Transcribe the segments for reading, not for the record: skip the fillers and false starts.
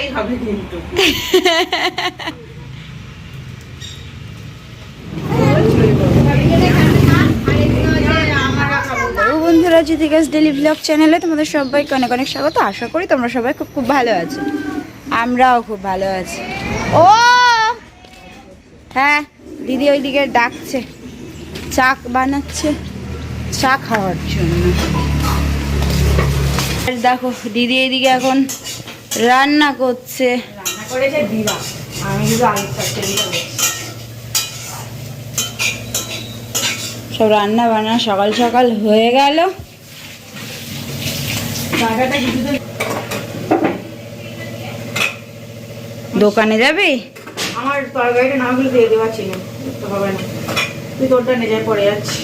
একটাই হবে কিন্তু। বন্ধুরা, জ্যোতিকাস ডেইলি ব্লগ চ্যানেলে তোমাদের সবাইকে অনেক অনেক স্বাগত। আশা করি তোমরা সবাই খুব খুব ভালো আছো, আমরাও খুব ভালো আছি। ও হ্যাঁ, দিদি ওইদিকে ডাকছে, চা বানাচ্ছে, চা খাওয়ার জন্য। দেখো দিদি এইদিকে এখন রান্না করছে। রান্না করেছে দিদা, আমি শুধু আলু তরকারি করছি। সব রান্না বান্না সকাল সকাল হয়ে গেল। দোকানে যাবি? আমার তরকারিটা না হলে দিয়ে দেওয়া ছিল, তো হবে না, তুই তোরটা নিয়ে যায় পড়ে যাচ্ছি।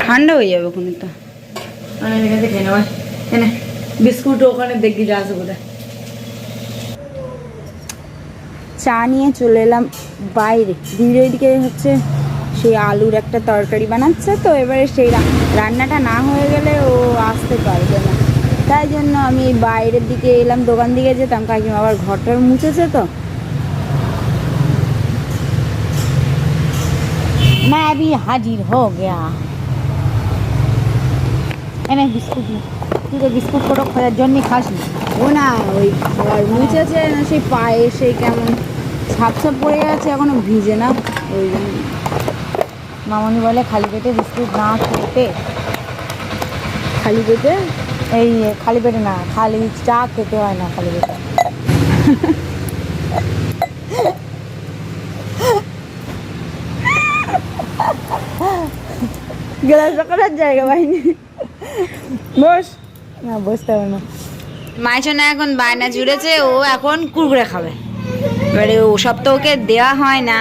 ঠান্ডা হয়ে যাবে ওখানে তো। আমি এখান থেকে খেয়ে নেওয়া এনে বিস্কুট ওখানে দেখবি যা আছে বোধহয়। চা নিয়ে চলে এলাম বাইরে। দিদির ওইদিকে হচ্ছে সেই আলুর একটা তরকারি বানাচ্ছে, তো এবারে সেই রান্নাটা না হয়ে গেলে ও আসতে পারবে না, তাই জন্য আমি বাইরের দিকে এলাম। দোকান দিকে যেতাম, কাকিমা আবার ঘরটার মুছেছে তো। मैं अभी हाजिर हो गया। এনে বিস্কুট নে, তুই তো বিস্কুট কোটো খোঁজার জন্য খাস না। ও না, ওই ঘর মুছেছে না, সেই পায়ে সেই কেমন ছাপ ছাপ পড়ে গেছে, এখনো ভিজে না, ওই জন্য। মামনি বলে খালি পেটে বিস্কুট না খেতে, খালি পেটে এই খালি পেটে না, খালি চা খেতে হয় না খালি পেটে। গ্লাস রাখার জায়গা পাইনি, বস। না বসতে হবে না। মাইছনা এখন বায়না জুড়েছে, ও এখন কুরকুরে খাবে। এবারে ওসব তো ওকে দেওয়া হয় না,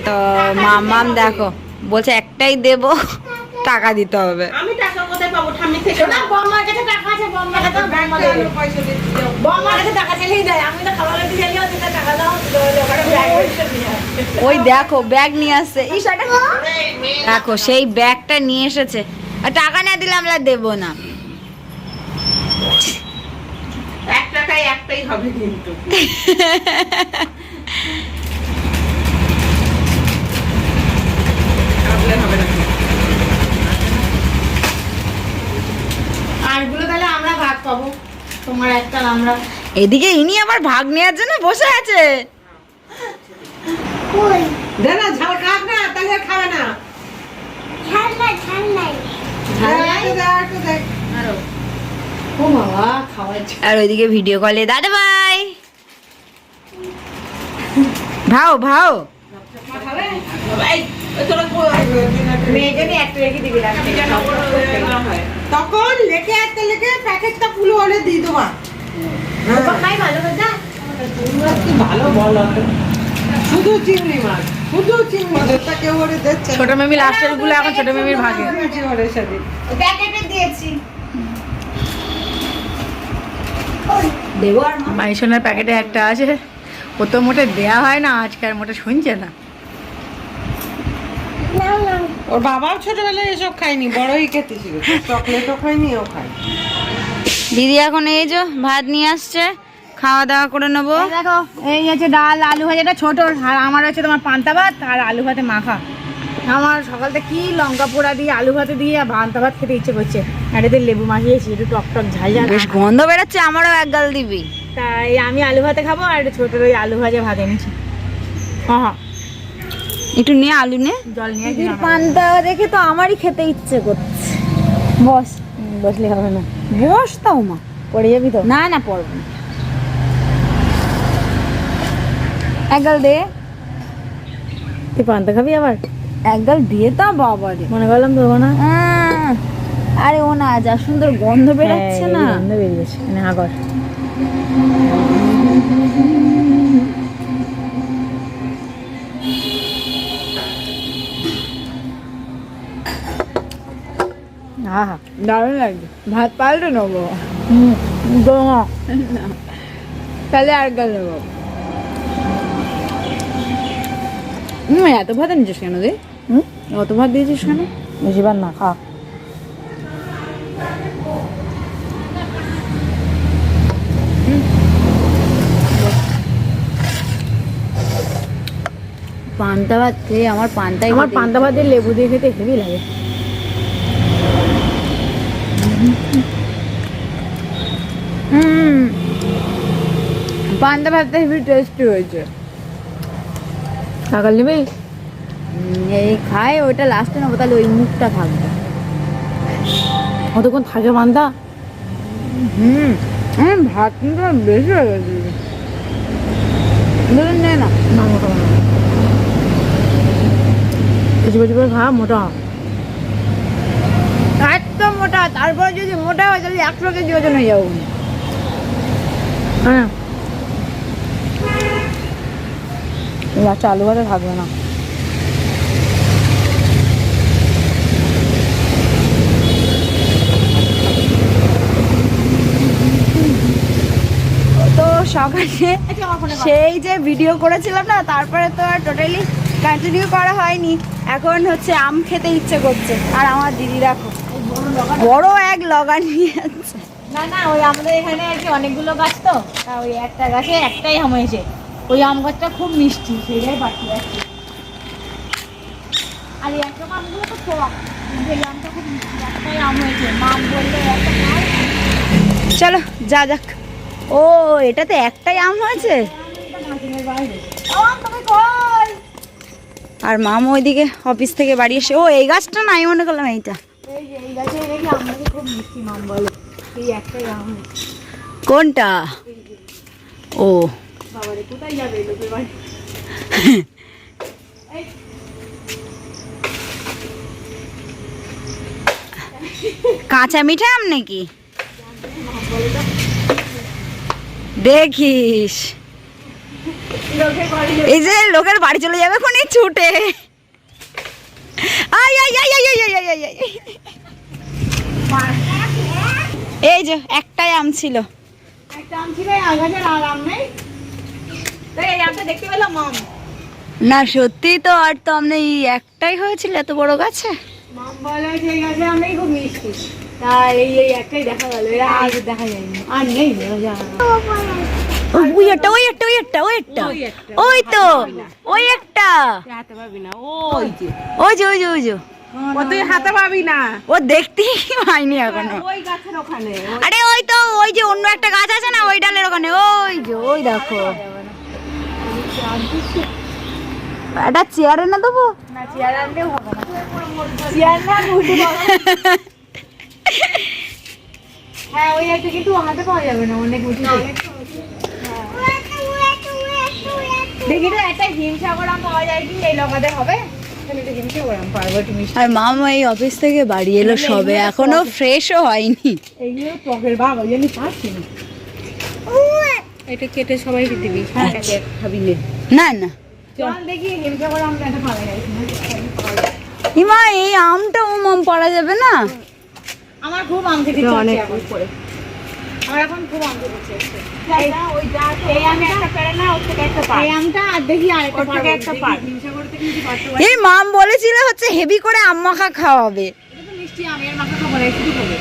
তো মাম দেখো বলছে একটাই দেবো, টাকা দিতে হবে। আমি টাকা কোথায় পাবো? ঠাম্মি থেকে না, বম্মার কাছে টাকা আছে, বম্মার কাছে পয়সা দিতে, বম্মার কাছে টাকা চাইলেই দেয়। আমি তো খাবার দিতে চাইলে ওদের টাকা দাও, ওখানে ব্যাগ ওই দেখো ব্যাগ নিয়ে আসছে, দেখো সেই ব্যাগটা নিয়ে এসেছে। আর টাকা না দিলে আমরা দেবো না। 1 টাকায় একটাই হবে কিন্তু। আরগুলো তাহলে আমরা ভাগ পাবো, তোমার একটা আমরা। এদিকে ইনি আবার ভাগ নেওয়ার জন্য বসে আছে। দে না, ঝাল খাক না, তাহলে খাবে না। ও বাবা, খাওয়াচ্ছে। আর ওইদিকে ভিডিও কলে দাদা ভাই ভাও ভাও। তখন লেখে একটা লেখে প্যাকেটটা ফুলো হলে দিয়ে দেবা। ভালো বলো, শুধু চিংড়ি মাছ, শুধু চিংড়ি মাছ। কেউ ওরে দিচ্ছে ছোট মেমি, লাস্টের গুলো এখন ছোট মেমির ভাগে প্যাকেটে দিয়েছি। দেবো আর মাইসোনার প্যাকেটে একটা আছে, ও তো মোটে দেয়া হয় না, আজকে আর মোটে শুনছে না। ওর বাবাও ছোটবেলায় এসব খায়নি, বড়ই খেতে ছিল, চকলেটও খায়নি, ও খায়। দিদি এখন এই যে ভাত নিয়ে আসছে, খাওয়া দাওয়া করে নেবো। দেখো এই আছে ডাল, আলু ভাজাটা ছোট, আর আমার হচ্ছে তোমার পান্তা ভাত আর আলু ভাতে মাখা। আমার সকালটা কি লঙ্কা পোড়া দিয়ে আলু ভাতে দিয়ে পান্তা ভাত খেতে ইচ্ছে করছে, আর এদের লেবু মাখিয়েছি, একটু টক টক ঝাল ঝাল, বেশ গন্ধ বেরোচ্ছে, আমারও এক গাল দিবি। তাই আমি আলু ভাতে খাবো, আর একটু ছোট ওই আলু ভাজা ভাত এনেছি। হ্যাঁ, একটু নে আলু নে। জল নিয়ে দিদির পান্তা দেখে তো আমারই খেতে ইচ্ছে করছে। বস, বসলে হবে না, বস তাও মা, পড়ে যাবি তো। না না পড়বো না। এক গাল দে। তুই পান্তা খাবি আবার? এক গাল দিয়ে তা বাবা রে, মনে করলাম দেবো না। আরে ও না, যা সুন্দর গন্ধ বেরোচ্ছে না। গন্ধ বেরিয়েছে, মানে আগর। হ্যাঁ, দারুণ লাগবে। ভাত পাল্টে নেবো, তাহলে আর গাল নেবো। এত ভাত নিয়েছিস কেন রে? অত ভাত দিয়েছিস কেন? বেশিবার না, খা। পান্তা ভাত খেয়ে আমার পান্তাই আমার পান্তা ভাতের লেবু দিয়ে খেতে হেভি লাগে। পান্তা ভাতটা হেভি টেস্টি হয়েছে। কাকাল নেবে এই খায় ওইটা লাস্টে নেবো, তাহলে ওই মুখটা থাকবে। কতক্ষণ থাকে পান্তা? ভাত কিন্তু বেশি হয়ে গেছে। ধরুন নে না, না মোটা না, কিছু কিছু করে খা মোটা। একদম মোটা, তারপরে যদি মোটা হয় তাহলে 100 কেজি ওজন হয়ে যাবো। হ্যাঁ আচ্ছা, আলু ভাতে থাকবে না। তো সকালে সেই যে ভিডিও করেছিলাম না, তারপরে তো আর টোটালি কন্টিনিউ করা হয়নি। এখন হচ্ছে আম খেতে ইচ্ছে করছে, আর আমার দিদি দেখো বড় এক লগা নিয়ে যাচ্ছে। না না, ওই আমাদের এখানে আর কি অনেকগুলো গাছ, তো তা ওই একটা গাছে একটাই আম হয়েছে। ওই আম গাছটা খুব মিষ্টি, সেটাই পাঠিয়ে যাচ্ছে। আর এই একটা আমগুলো তো টক, কিন্তু এই আমটা খুব মিষ্টি, একটাই আম হয়েছে। মাম বললে একটা খাও। চলো যা যাক। ও, এটাতে একটাই আম হয়েছে। আর মাম ওইদিকে অফিস থেকে বাড়ি এসে, ও এই গাছটা না, আমি মনে করলাম এইটা। এই যে এই গাছে দেখি আমটাকে খুব মিষ্টি, মাম বলে এই একটাই আম হয়েছে। কোনটা? ও বাবারে, কোথায় যাবে এই লোকের বাড়ি? কাঁচা মিঠা আম নাকি? দেখিস লোকের বাড়ি এই যে লোকের বাড়ি চলে যাবে কোন ছুটে। I I I I I I I I I. এই যে একটাই আম ছিল। একটা আম ছিল, এই গাছের আর আম নেই। তাই এই আমটা দেখতে পেলাম মাম। না সত্যি তো, আর তো আমনে এই একটাই হয়েছিল এত বড় গাছে। মাম বলে যে এই গাছের আম নেই, খুব মিষ্টি। তাই এই একটাই দেখা গেল, এরা আর দেখা যায়নি, আর নেই। ওই একটা ওই একটা ওই একটা ওই একটা ওই তো ওই একটা হাতে পাবি না, ওই যে ওই যে ওই যে ওই যে ও, তুই হাতে পাবি না, ও দেখতেই পাইনি এখনো। ওই গাছের ওখানে। আরে ওই তো ওই যে অন্য একটা গাছ আছে না, ওই ডালের ওখানে, ওই যে ওই দেখো। একটা চেয়ারে না দেবো? না, চেয়ার আনলেও হবে না, চেয়ার না উঠে পাবো। হ্যাঁ ওই একটা, কিন্তু হাতে পাওয়া যাবে না, অনেক উঠে। দেখি তো একটা হিমসাগর আম পাওয়া যায় কি, এই লগাতে হবে। তাহলে একটা হিমসাগর আম পারবো, একটু মিষ্টি। আর মামা এই অফিস থেকে বাড়ি এলো সবে, এখনো ফ্রেশও হয়নি। এইগুলো টকের ভাগ, ওই জন্য পাচ্ছি না। এটা কেটে সবাইকে দিবি, খাবি নে। না না চল দেখি হিমসাগর আমটা একটা পাওয়া যায় কিনা। ইমা, এই আমটা ও মাম পারা যাবে না? আমার খুব আম খেতে ইচ্ছে হচ্ছে এখন করে। আমার এখন খুব আম খেতে ইচ্ছে হচ্ছে। এই আমটা একটা পেরে না, ওর থেকে একটা পার। এই আমটা আর দেখি আরেকটা পার, একটা পার। হিমসাগর থেকে যদি পারতে পারি। এই মাম বলেছিল হচ্ছে হেভি করে আম মাখা খাওয়াবে। এটা তো মিষ্টি আম, এর মাখা খাবো না, শুধু খাবো।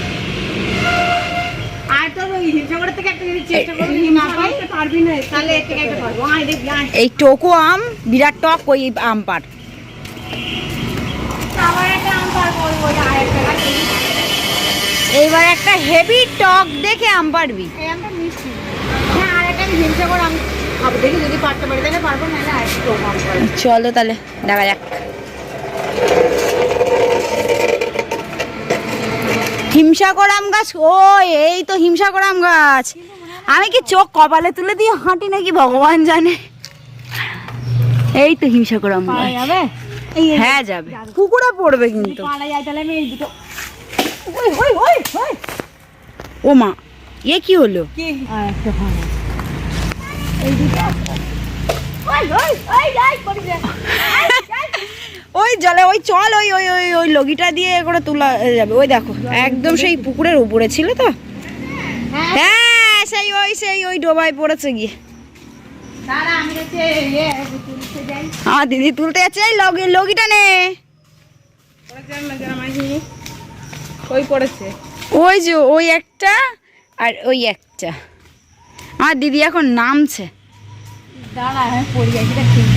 আর তোর ওই হিমসাগরের থেকে একটা যদি চেষ্টা করবি, না পাই পারবি না, তাহলে এর থেকে একটা পারবো। আয় দেখবি, আয়। এই টোকো আম বিরাট টক, ওই আম পার। আবার একটা আম পারবো, ওই আরেকটা গাছ। এইবার একটা হেভি টক দেখে আম পারবি। এই আমটা মিষ্টি। হ্যাঁ, আর একটা আমি হিমসাগর আম খাবো, দেখি যদি পারতে পারি তাহলে পারবো, নাহলে আর একটু আম পারবো। চলো তাহলে দেখা যাক। হিমসাগর আম গাছ, ও এই তো হিমসাগর আম গাছ। আমি কি চোখ কপালে তুলে দিয়ে হাঁটি নাকি ভগবান জানে। এই তো হিমসাগর আম গাছ। যাবে? হ্যাঁ যাবে, পুকুরে পড়বে কিন্তু। পালা যায় তাহলে আমি এই দুটো। ও মা, এ কি হলো? কি আর একটা ভালো এই দুটো। ওই জলে ওই চল, ওই ওই ওই ওই লগিটা দিয়ে করে তোলা যাবে। ওই দেখো একদম সেই পুকুরের উপরে ছিল তো। হ্যাঁ সেই ওই ডোবায় পড়েছে গিয়ে। দাঁড়া, আমি হচ্ছে তুলতে যাই। আমার দিদি তুলতে যাচ্ছে, এই লগিটা নে। ওই পড়েছে। ওই যে ওই একটা আর ওই একটা। আমার দিদি এখন নামছে। দাঁড়া, আমি পড়ে যাই, সেটা ঠিক।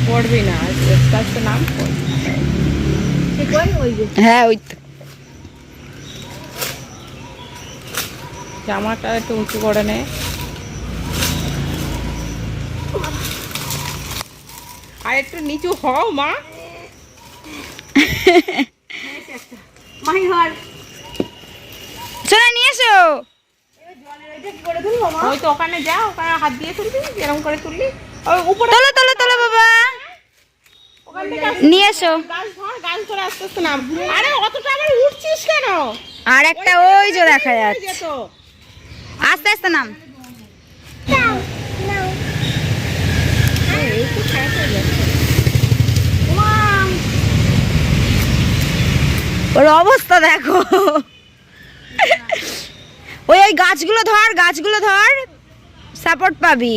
পড়বি না, আস্তে আস্তে নাম পড়বি। সে কই ওই যে হ্যাঁ ওই তো। জামাটা একটু উঁচু করে নে। আর একটু নিচু হও মা। মাহি ঘর শোনা নিয়ে এসো। জলের ওইটা কি করে তুলবো মা? ওই তো ওখানে যা, ওখানে হাত দিয়ে তুলবি, এরকম করে তুললি। ওই উপরে তোলো তোলো তোলো বাবা, ওখান থেকে নিয়ে এসো। গাছ ধর, গাছ ধরে আস্তে আস্তে নাম। আরে অতটা আবার উঠছিস কেন? আর একটা ওই যে দেখা যাচ্ছে, যেত। আস্তে আস্তে নাম। এই তো খারাপ হয়ে যাচ্ছে। ওর অবস্থা দেখো। ওই ওই গাছগুলো ধর, গাছগুলো ধর, সাপোর্ট পাবি।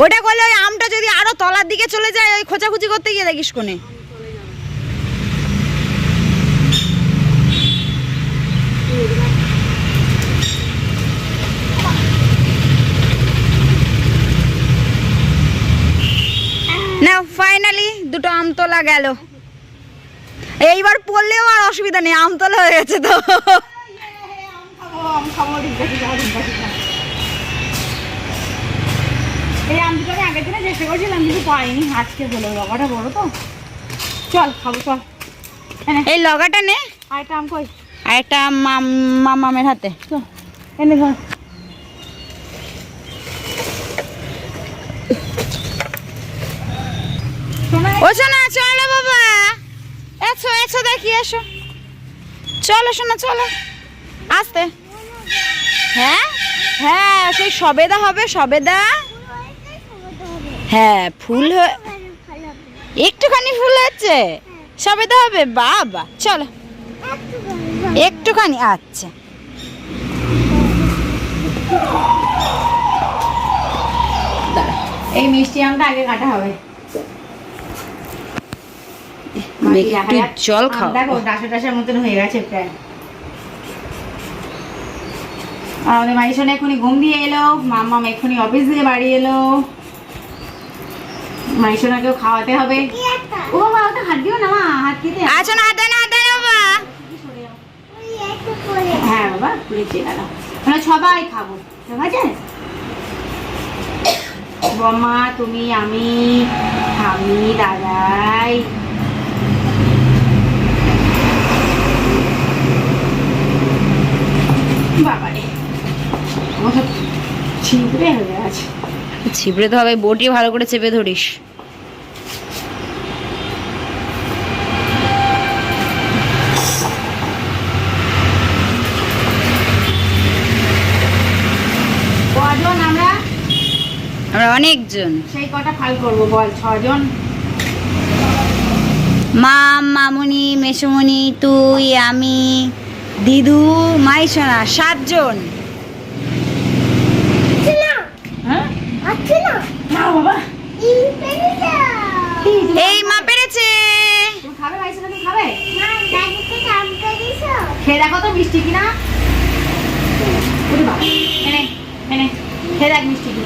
ওটা করলে ওই আমটা যদি আরো তলার দিকে চলে যায়, ওই খোঁচাখুচি করতে গিয়ে দেখিস কোনে। না ফাইনালি দুটো আম তোলা গেল। এইবার পড়লেও আর অসুবিধা নেই, আম তোলা হয়ে গেছে তো। এই আম দুটো আমি আগের দিনে চেষ্টা করছিলাম কিন্তু পাইনি, আজকে হলো। রগাটা বড় তো, চল খাবো চল। এই লগাটা নে, আর একটা আম কই? আর একটা মামের হাতে। চল এনে ধর। শোনা ও শোনা চলো বাবা, এসো এসো দেখি এসো, চলো শোনা চলো আস্তে। হ্যাঁ হ্যাঁ সেই সবেদা হবে, সবেদা। হ্যাঁ ফুল একটুখানি ফুল হচ্ছে, সবেদা হবে। বাবা চলো একটুখানি, আচ্ছা এই মিষ্টি আমটা আগে কাটা হবে। একটু জল খাও। দেখো ডাসা ডাসার মতন হয়ে গেছে প্রায়। আর আমাদের মাইশনে এক্ষুনি ঘুম দিয়ে এলো, মাম্মাম এক্ষুনি অফিস দিয়ে বাড়ি এলো। মাইশনাকেও খাওয়াতে হবে। ও বাবা ওটা হাত দিও না মা, হাত দিতে। আচ্ছা না হাতে না হাতে না বাবা। হ্যাঁ বাবা খুলেছে গেল, মানে সবাই খাবো ঠিক আছে। বম্মা তুমি, আমি, দাদাই। বাবারে আমার সব ছিঁড়ে হয়ে আছে। ছিপড়ে তো হবে, বটি ভালো করে চেপে ধরিস। কজন আমরা? আমরা অনেকজন। সেই কটা ফাল করবো বল? 6 জন। মা, মামুনি, মেসুমনি, তুই, আমি, দিদু, মাইসোনা, 7 জন। হ্যাঁ না বাবা এই মা পেরেছে। তুমি খাবে মাইশনা? তুমি খাবে? খেয়ে দেখো তো মিষ্টি কিনা। ওরে বাবা, এনে এনে খেয়ে দেখ মিষ্টি কি।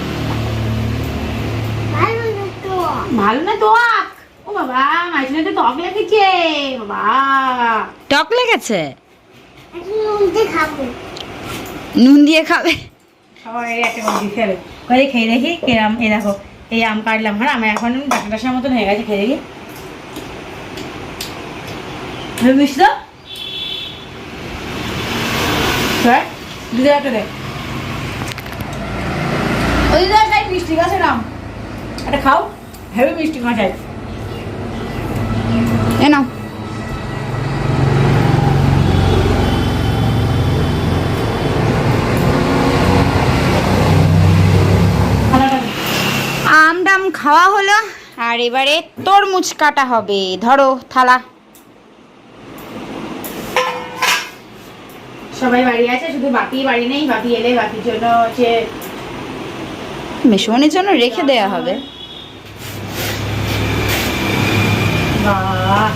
ভালো না তো আখ। ও বাবা মাইশনা তো টক লেগেছে বাবা। টক লেগেছে, নুন দিয়ে খাবে। সবাই একটা করে দিয়ে খেলে করে খেয়ে দেখি কিরাম। এই দেখো এই আম কাটলাম, হ্যাঁ আমি এখন ডাটা ডাসার মতন হয়ে গেছে, খেয়ে দেখি। মিষ্টি তো দিদি একটা দে। ওই দিদি একটা মিষ্টি গাছে নাম একটা খাও, হেভি মিষ্টি মাছাই। এ নাও। আম ডাম খাওয়া হলো, আর এবারে তরমুজ কাটা হবে। ধরো থালা। সবাই বাড়ি আছে, শুধু বাপি বাড়ি নেই। বাপি এলে বাপির জন্য হচ্ছে মেশমনির জন্য রেখে দেয়া হবে। বাহ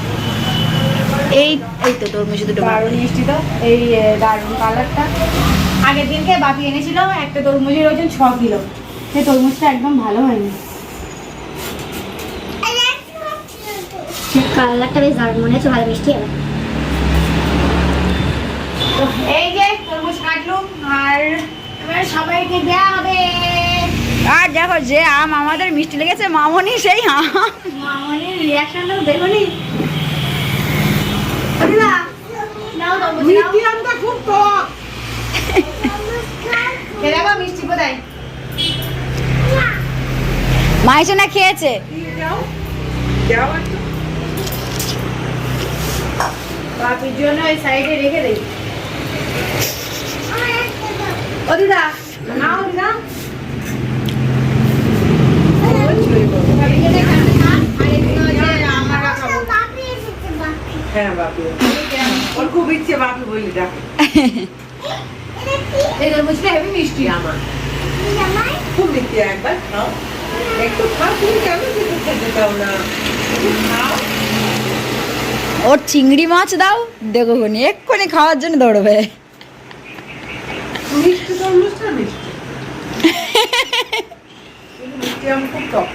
এই এই তো তরমুজ দুটো। দারুণ মিষ্টি তো, এই দারুণ কালারটা। আগের দিনকে বাপি এনেছিল একটা তরমুজের ওজন 6 কিলো। সেই তরমুজটা একদম ভালো হয়নি। কালারটা বেশ দারুণ মনে হচ্ছে, ভালো মিষ্টি হবে। তো এই যে তরমুজ কাটলুম আর এবার সবাইকে দেওয়া হবে। আর দেখো যে আম আমাদের মিষ্টি লেগেছে, মামনি সেই আম। মামনির রিয়াকশনটা দেখোনি? নাও তরমুজ মিষ্টি আমটা খুব টক। খেয়ে দেখো মিষ্টি কোথায়। মাইছে না খেয়েছে। যাও যাও একটু। বাপির জন্য ওই সাইডে রেখে দেই। ও দিদা নাও দিদা। ভাবি যে খাবে না, আর এদিকে হচ্ছে আমরা খাবো। হ্যাঁ বাপি, ওর খুব ইচ্ছে বাপি বলি ডাক। এই তরমুজটা হেভি মিষ্টি। আমার খুব ইচ্ছে, একবার খাও, একটু খাও। তুমি কেন কিছু খেতে চাও না? একটু খাও। ওর চিংড়ি মাছ দাও, দেখো কোনি এক্ষুনি খাওয়ার জন্য দৌড়বে। মিষ্টি তরমুজটা মিষ্টি, কিন্তু মিষ্টি আম খুব টক।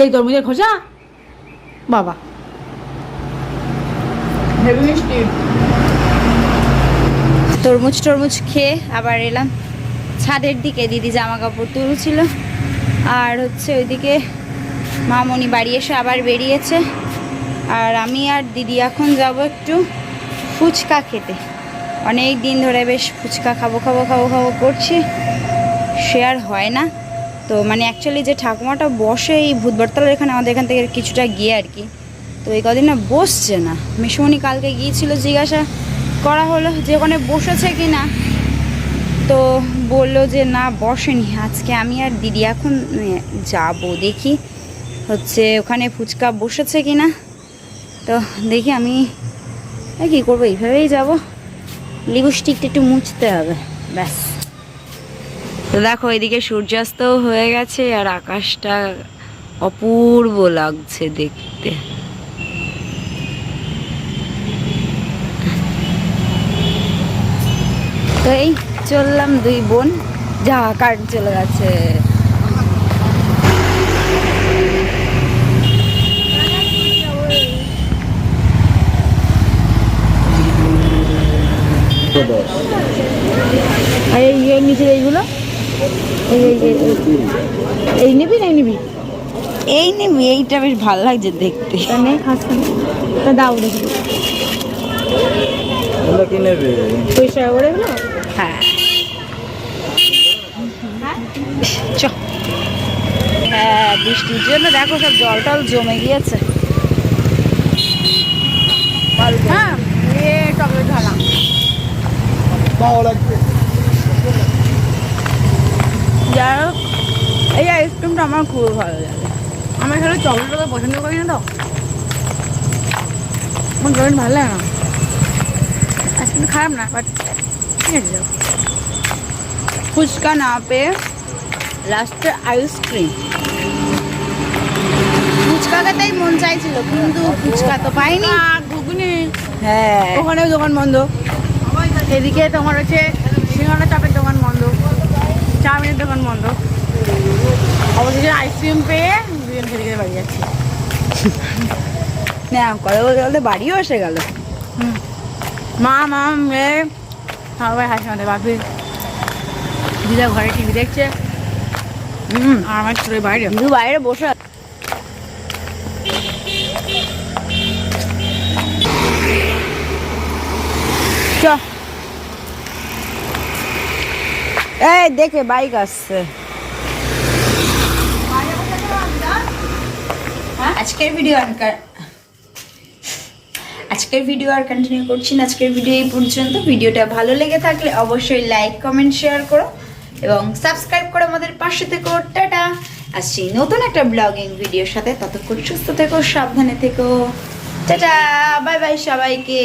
এই তরমুজের খোসা বাবা হেভি মিষ্টি। তরমুজ খেয়ে আবার এলাম ছাদের দিকে, দিদি জামা কাপড় তুলছিল। আর হচ্ছে ওইদিকে মামনি বাড়ি এসে আবার বেরিয়েছে। আর আমি আর দিদি এখন যাব একটু ফুচকা খেতে। অনেক দিন ধরে বেশ ফুচকা খাবো খাবো খাবো খাবো করছি, সে আর হয় না। তো মানে অ্যাকচুয়ালি যে ঠাকুমাটা বসে এই ভূতবরতলার এখানে, আমাদের এখান থেকে কিছুটা গিয়ে আর কি, তো এই কদিন না বসছে না। মিশুমণি কালকে গিয়েছিল, জিজ্ঞাসা করা হলো যে ওখানে বসেছে কি না, তো বললো যে না বসেনি। আজকে আমি আর দিদি এখন যাব দেখি হচ্ছে ওখানে ফুচকা বসেছে কি না। তো দেখি আমি কী করবো, এইভাবেই যাব। লিপস্টিকটা একটু মুছতে হবে ব্যাস। তো দেখো এদিকে সূর্যাস্ত হয়ে গেছে আর আকাশটা অপূর্ব লাগছে দেখতে। তো এই চললাম দুই বোন, যা কারেন্ট চলে গেছে। আর এই ইয়ের নিচে এইগুলো এই নিবি না নিবি? এই নিবি, এইটা বেশ ভালো লাগছে দেখতে। তা নেই খাস তা দাও দেখি কি নেবে? পয়সা করে এগুলো। হ্যাঁ চ। হ্যাঁ বৃষ্টির জন্য দেখো সব জল টল জমে গিয়েছে। হ্যাঁ এ টবে ঢালা যাই হোক, এই আইসক্রিমটা আমার খুব ভালো লাগে। আমার আসলে চকলেটটা তো পছন্দ করি না, তো আমার চকলেট ভালো লাগে না। আইসক্রিম খারাপ না, বাট ঠিক আছে। ফুচকা না পেয়ে লাস্টে আইসক্রিম। ফুচকা খেতেই মন চাইছিল, কিন্তু ফুচকা তো পাইনি। ঘুগনি হ্যাঁ ওখানেও দোকান বন্ধ। এদিকে তোমার হচ্ছে সিঙ্গাড়া চাপের দোকান বন্ধ, চাউমিনের দোকান বন্ধ। অবশেষে আইসক্রিম পেয়ে দুজন খেতে খেতে বাড়ি যাচ্ছি। না কথা বলতে বলতে বাড়িও এসে গেল। মা মেয়ে সবাই হাসি মাথে বাপি দিদা ঘরে টিভি দেখছে। আর আমার ছোট বাইরে কিন্তু বাইরে বসে চ। এই দেখে বাইক আসছে। আজকের ভিডিও আর কন্টিনিউ করছি না। আজকের ভিডিও এই পর্যন্ত। ভিডিওটা ভালো লেগে থাকলে অবশ্যই লাইক কমেন্ট শেয়ার করো এবং সাবস্ক্রাইব করে আমাদের পাশে থেকো। টাটা, আসছি নতুন একটা ব্লগিং ভিডিওর সাথে। ততক্ষণ সুস্থ থেকো, সাবধানে থেকো। টাটা, বাই বাই সবাইকে।